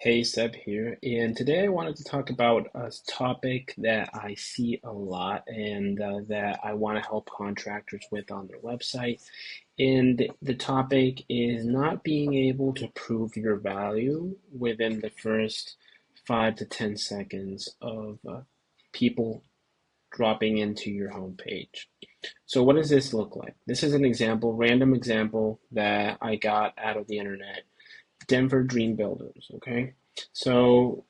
Hey, Seb here, and today I wanted to talk about a topic that I see a lot and that I want to help contractors with on their website. And the topic is not being able to prove your value within the first 5 to 10 seconds of people dropping into your homepage. So, what does this look like? This is an example, random example that I got out of the internet. Denver Dream Builders, okay? So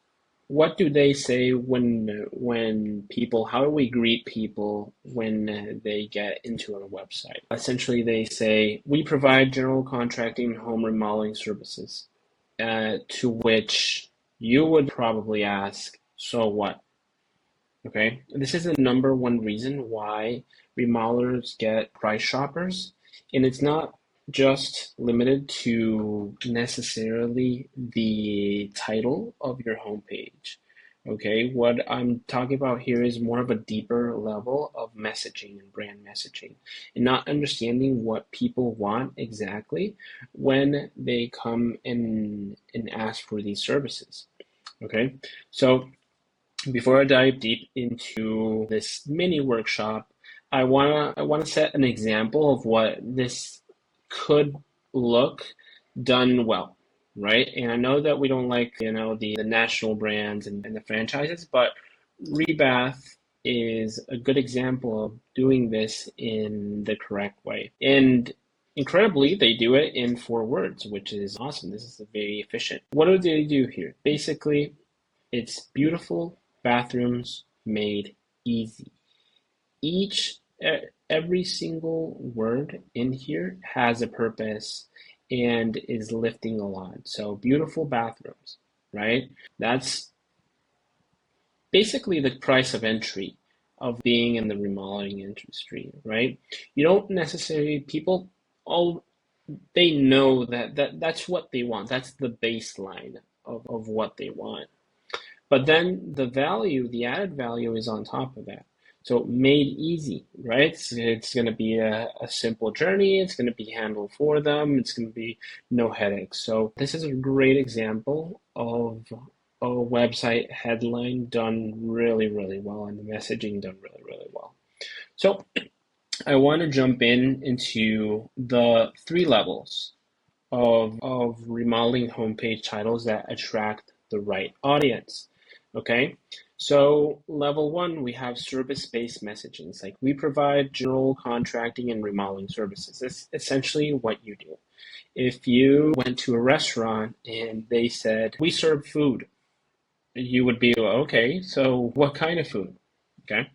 what do they say when people, how do we greet people when they get into our website? Essentially, they say, we provide general contracting and home remodeling services, to which you would probably ask, so what? Okay, this is the number one reason why remodelers get price shoppers, and it's not just limited to necessarily the title of your homepage. Okay, what I'm talking about here is more of a deeper level of messaging and brand messaging, and not understanding what people want exactly when they come and ask for these services. Okay, so before I dive deep into this mini workshop, I wanna set an example of what this could look done well, right? And I know that we don't like, the national brands and the franchises, but Rebath is a good example of doing this in the correct way. And incredibly, they do it in 4 words, which is awesome. This is very efficient. What do they do here? Basically, it's beautiful bathrooms made easy. Each, every single word in here has a purpose and is lifting a lot. So beautiful bathrooms, right? That's basically the price of entry of being in the remodeling industry, right? You don't necessarily, people all, they know that's what they want. That's the baseline of what they want. But then the value, the added value is on top of that. So made easy, right? It's going to be a simple journey. It's going to be handled for them. It's going to be no headaches. So this is a great example of a website headline done really, really well and the messaging done really, really well. So I want to jump into the 3 levels of remodeling homepage titles that attract the right audience. Okay, so level 1, we have service-based messaging. It's like we provide general contracting and remodeling services. That's essentially what you do. If you went to a restaurant and they said, we serve food, you would be, okay, so what kind of food? Okay,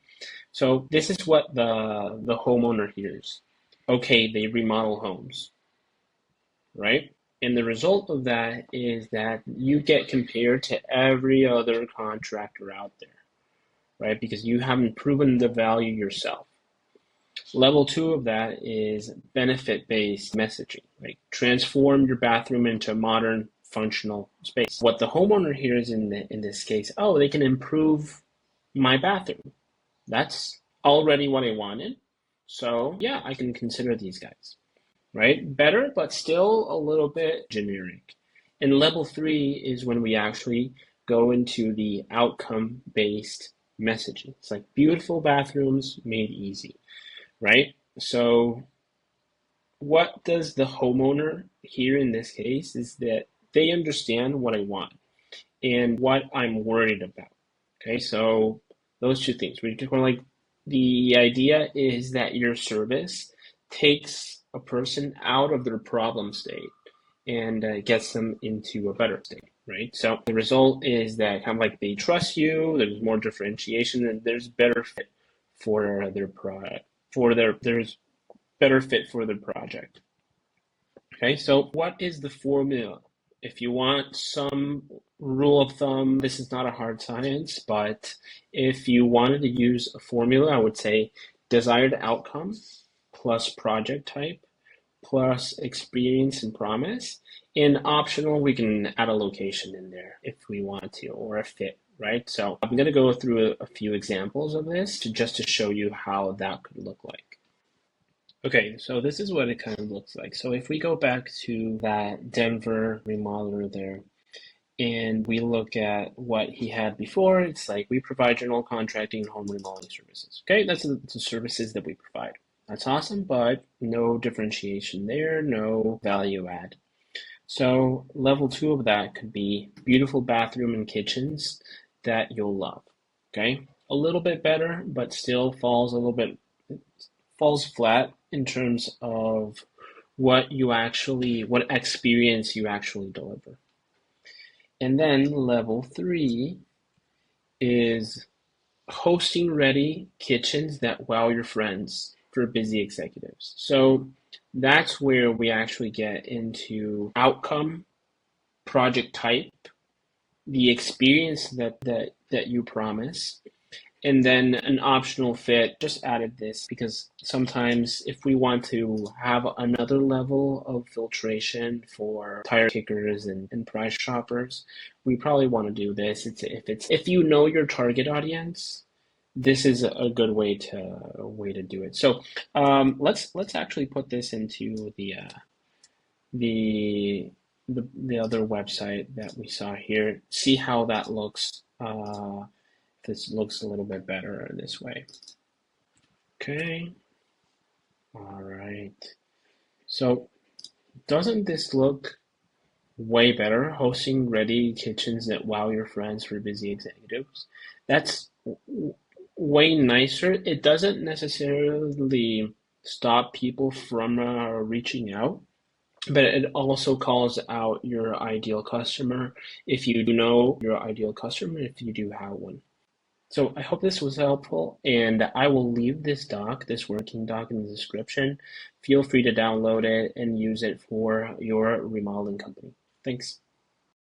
so this is what the homeowner hears. Okay, they remodel homes, right? And the result of that is that you get compared to every other contractor out there, right? Because you haven't proven the value yourself. Level 2 of that is benefit-based messaging, right? Transform your bathroom into a modern, functional space. What the homeowner hears in this case, oh, they can improve my bathroom. That's already what I wanted. So yeah, I can consider these guys, right? Better, but still a little bit generic. And level 3 is when we actually go into the outcome-based messaging. It's like beautiful bathrooms made easy, right? So what does the homeowner here in this case is that they understand what I want and what I'm worried about. Okay, so those 2 things. We're just going like the idea is that your service takes a person out of their problem state and gets them into a better state, right? So the result is that kind of like they trust you, there's more differentiation, and there's better fit for their product, there's better fit for their project. Okay, so what is the formula? If you want some rule of thumb, this is not a hard science, but if you wanted to use a formula, I would say desired outcome plus project type plus experience and promise. And optional, we can add a location in there if we want to, or a fit, right? So I'm going to go through a few examples of this just to show you how that could look like. Okay, so this is what it kind of looks like. So if we go back to that Denver remodeler there, and we look at what he had before, it's like we provide general contracting and home remodeling services. Okay, that's the services that we provide. That's awesome, but no differentiation there, no value add. So level two of that could be beautiful bathroom and kitchens that you'll love. Okay, a little bit better, but still falls flat in terms of what experience you actually deliver. And then level three is hosting ready kitchens that wow your friends for busy executives. So that's where we actually get into outcome, project type, the experience that you promise, and then an optional fit. Just added this because sometimes if we want to have another level of filtration for tire kickers and price shoppers, we probably want to do this. If you know your target audience, this is a good way to do it. So let's actually put this into the the other website that we saw here. See how that looks. This looks a little bit better this way. Okay. All right. So doesn't this look way better? Hosting ready kitchens that wow your friends for busy executives. That's way nicer. It doesn't necessarily stop people from reaching out, but it also calls out your ideal customer if you do know your ideal customer, if you do have one. So I hope this was helpful, and I will leave this working doc in the description. Feel free to download it and use it for your remodeling company. Thanks.